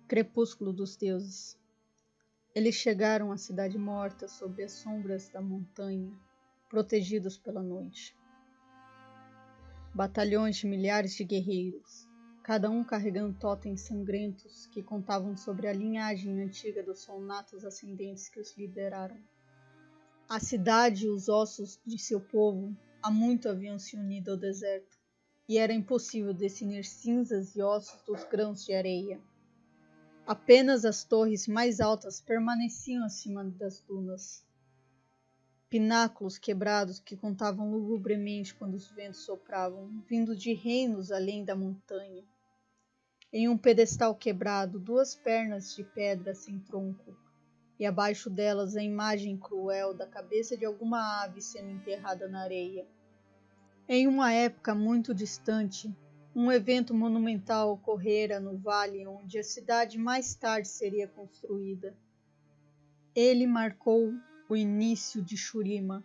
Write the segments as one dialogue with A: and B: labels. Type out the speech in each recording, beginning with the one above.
A: Crepúsculo dos deuses. Eles chegaram à cidade morta sob as sombras da montanha, protegidos pela noite. Batalhões de milhares de guerreiros, cada um carregando totens sangrentos que contavam sobre a linhagem antiga dos solnatos ascendentes que os lideraram. A cidade e os ossos de seu povo há muito haviam se unido ao deserto, e era impossível discernir cinzas e ossos dos grãos de areia. Apenas as torres mais altas permaneciam acima das dunas. Pináculos quebrados que contavam lugubremente quando os ventos sopravam, vindo de reinos além da montanha. Em um pedestal quebrado, 2 pernas de pedra sem tronco, e abaixo delas a imagem cruel da cabeça de alguma ave sendo enterrada na areia. Em uma época muito distante, um evento monumental ocorrera no vale onde a cidade mais tarde seria construída. Ele marcou o início de Shurima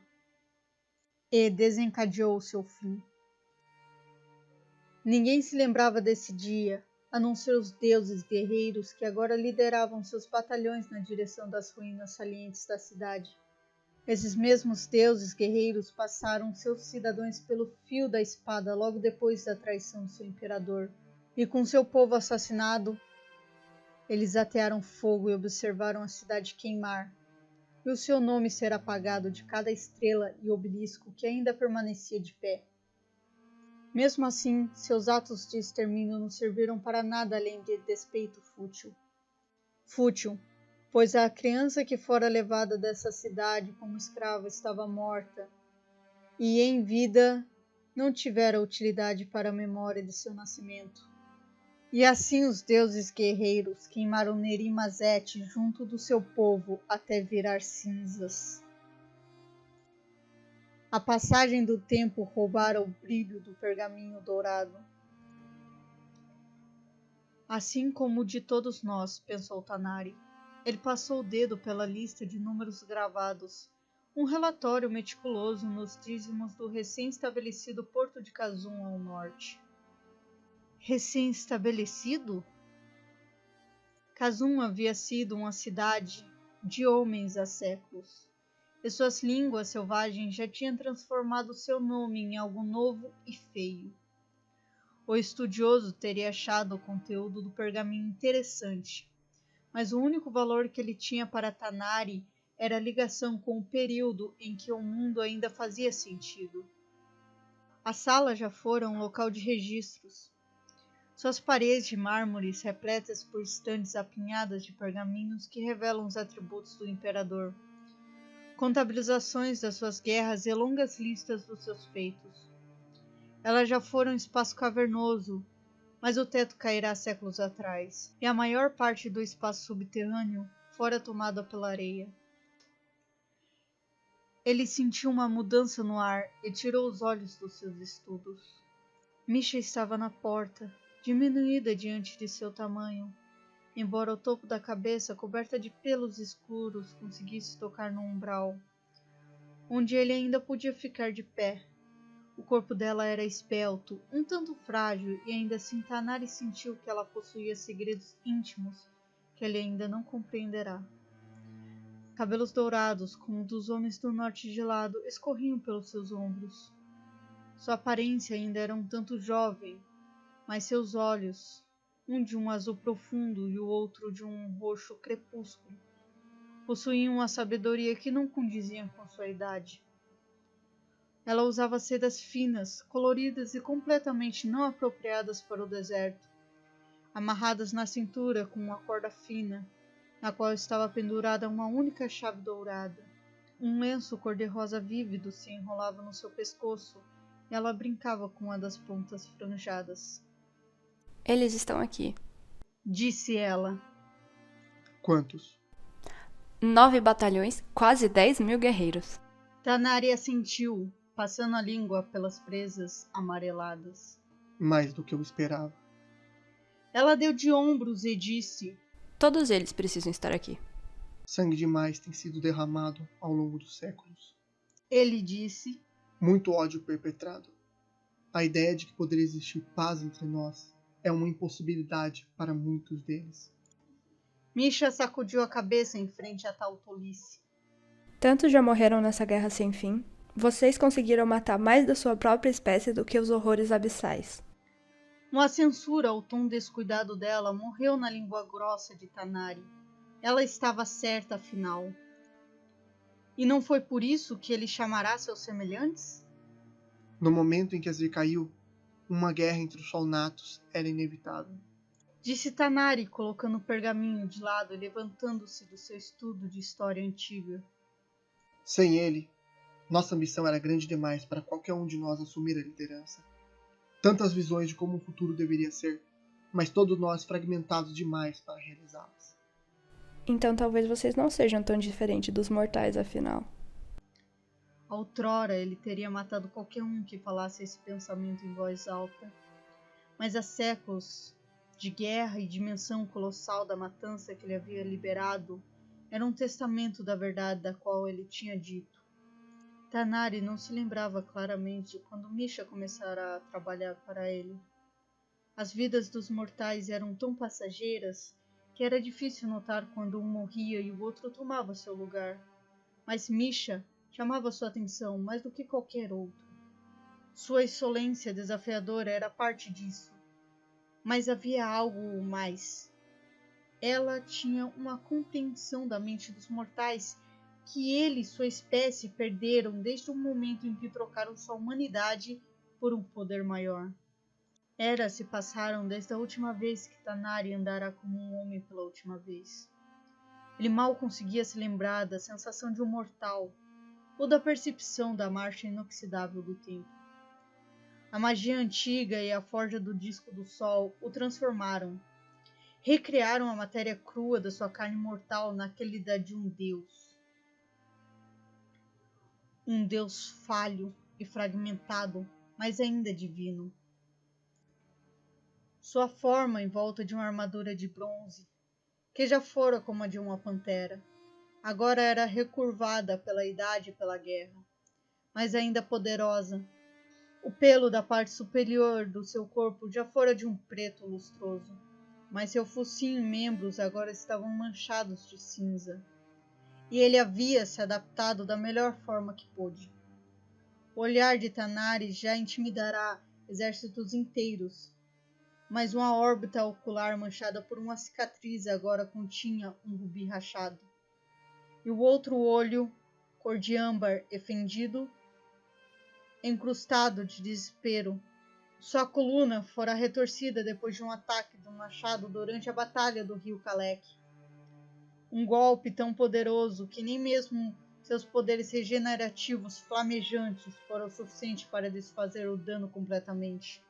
A: e desencadeou seu fim. Ninguém se lembrava desse dia, a não ser os deuses guerreiros que agora lideravam seus batalhões na direção das ruínas salientes da cidade. Esses mesmos deuses guerreiros passaram seus cidadãos pelo fio da espada logo depois da traição do seu imperador, e com seu povo assassinado, eles atearam fogo e observaram a cidade queimar, e o seu nome ser apagado de cada estrela e obelisco que ainda permanecia de pé. Mesmo assim, seus atos de extermínio não serviram para nada além de despeito fútil. Fútil, pois a criança que fora levada dessa cidade como escrava estava morta, e em vida não tivera utilidade para a memória de seu nascimento. E assim os deuses guerreiros queimaram Nerimazete junto do seu povo até virar cinzas. A passagem do tempo roubara o brilho do pergaminho dourado. Assim como o de todos nós, pensou Tanari. Ele passou o dedo pela lista de números gravados, um relatório meticuloso nos dízimos do recém-estabelecido Porto de Kazum ao norte. Recém-estabelecido? Kazum havia sido uma cidade de homens há séculos, e suas línguas selvagens já tinham transformado seu nome em algo novo e feio. O estudioso teria achado o conteúdo do pergaminho interessante, mas o único valor que ele tinha para Tanari era a ligação com o período em que o mundo ainda fazia sentido. A sala já fora um local de registros. Suas paredes de mármores repletas por estantes apinhadas de pergaminhos que revelam os atributos do imperador, contabilizações das suas guerras e longas listas dos seus feitos. Elas já foram um espaço cavernoso, mas o teto cairá séculos atrás, e a maior parte do espaço subterrâneo fora tomada pela areia. Ele sentiu uma mudança no ar e tirou os olhos dos seus estudos. Misha estava na porta, diminuída diante de seu tamanho, embora o topo da cabeça, coberta de pelos escuros, conseguisse tocar no umbral, onde ele ainda podia ficar de pé. O corpo dela era esbelto, um tanto frágil, e ainda assim Tanari sentiu que ela possuía segredos íntimos que ele ainda não compreenderá. Cabelos dourados, como os dos homens do norte gelado, escorriam pelos seus ombros. Sua aparência ainda era um tanto jovem, mas seus olhos, um de um azul profundo e o outro de um roxo crepúsculo, possuíam uma sabedoria que não condizia com sua idade. Ela usava sedas finas, coloridas e completamente não apropriadas para o deserto, amarradas na cintura com uma corda fina, na qual estava pendurada uma única chave dourada. Um lenço cor-de-rosa vívido se enrolava no seu pescoço e ela brincava com uma das pontas franjadas.
B: Eles estão aqui,
A: disse ela.
C: Quantos?
B: 9 batalhões, quase 10.000 guerreiros.
A: Tanari assentiu, passando a língua pelas presas amareladas.
C: Mais do que eu esperava.
A: Ela deu de ombros e disse:
B: Todos eles precisam estar aqui.
C: Sangue demais tem sido derramado ao longo dos séculos.
A: Ele disse:
C: Muito ódio perpetrado. A ideia de que poderia existir paz entre nós é uma impossibilidade para muitos deles.
A: Misha sacudiu a cabeça em frente a tal tolice.
B: Tantos já morreram nessa guerra sem fim. Vocês conseguiram matar mais da sua própria espécie do que os horrores abissais.
A: Uma censura ao tom descuidado dela morreu na língua grossa de Tanari. Ela estava certa, afinal. E não foi por isso que ele chamará seus semelhantes?
C: No momento em que Azir caiu, uma guerra entre os Solnatos era inevitável.
A: Disse Tanari, colocando o pergaminho de lado e levantando-se do seu estudo de história antiga.
C: Sem ele, nossa missão era grande demais para qualquer um de nós assumir a liderança. Tantas visões de como o futuro deveria ser, mas todos nós fragmentados demais para realizá-las.
B: Então talvez vocês não sejam tão diferentes dos mortais, afinal.
A: Outrora ele teria matado qualquer um que falasse esse pensamento em voz alta. Mas há séculos de guerra e dimensão colossal da matança que ele havia liberado era um testamento da verdade da qual ele tinha dito. Tanari não se lembrava claramente quando Misha começara a trabalhar para ele. As vidas dos mortais eram tão passageiras que era difícil notar quando um morria e o outro tomava seu lugar. Mas Misha chamava sua atenção mais do que qualquer outro. Sua insolência desafiadora era parte disso. Mas havia algo mais. Ela tinha uma compreensão da mente dos mortais que ele e sua espécie perderam desde o momento em que trocaram sua humanidade por um poder maior. Eras se passaram desde a última vez que Tanari andara como um homem pela última vez. Ele mal conseguia se lembrar da sensação de um mortal ou da percepção da marcha inoxidável do tempo. A magia antiga e a forja do disco do sol o transformaram. Recriaram a matéria crua da sua carne mortal naquele da de um deus. Um deus falho e fragmentado, mas ainda divino. Sua forma em volta de uma armadura de bronze, que já fora como a de uma pantera, agora era recurvada pela idade e pela guerra, mas ainda poderosa. O pelo da parte superior do seu corpo já fora de um preto lustroso, mas seu focinho e membros agora estavam manchados de cinza, e ele havia se adaptado da melhor forma que pôde. O olhar de Tanari já intimidará exércitos inteiros, mas uma órbita ocular manchada por uma cicatriz agora continha um rubi rachado. E o outro olho, cor de âmbar e fendido, encrustado de desespero. Sua coluna fora retorcida depois de um ataque de um machado durante a batalha do rio Kalek. Um golpe tão poderoso que nem mesmo seus poderes regenerativos flamejantes foram o suficiente para desfazer o dano completamente.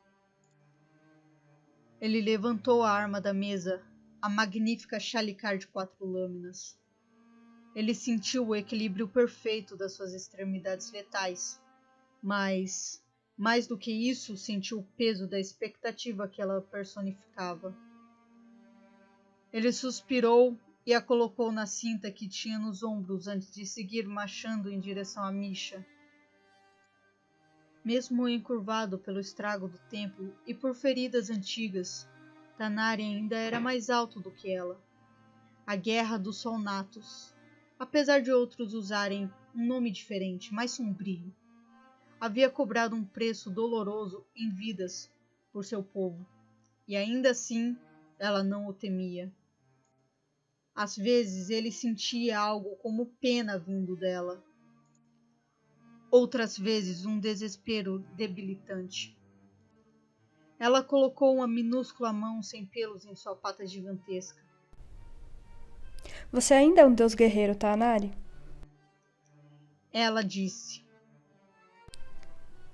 A: Ele levantou a arma da mesa, a magnífica Shalicar de 4 lâminas. Ele sentiu o equilíbrio perfeito das suas extremidades letais, mas, mais do que isso, sentiu o peso da expectativa que ela personificava. Ele suspirou e a colocou na cinta que tinha nos ombros antes de seguir marchando em direção a Misha. Mesmo encurvado pelo estrago do templo e por feridas antigas, Tanari ainda era mais alto do que ela. A Guerra dos Solnatos, apesar de outros usarem um nome diferente, mais sombrio, havia cobrado um preço doloroso em vidas por seu povo, e ainda assim ela não o temia. Às vezes ele sentia algo como pena vindo dela. Outras vezes um desespero debilitante. Ela colocou uma minúscula mão sem pelos em sua pata gigantesca.
B: Você ainda é um deus guerreiro, Tanari?
A: Ela disse.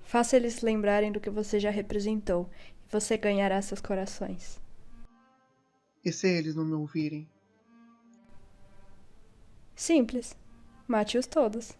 B: Faça eles se lembrarem do que você já representou, e você ganhará seus corações.
C: E se eles não me ouvirem?
B: Simples. Mate-os todos.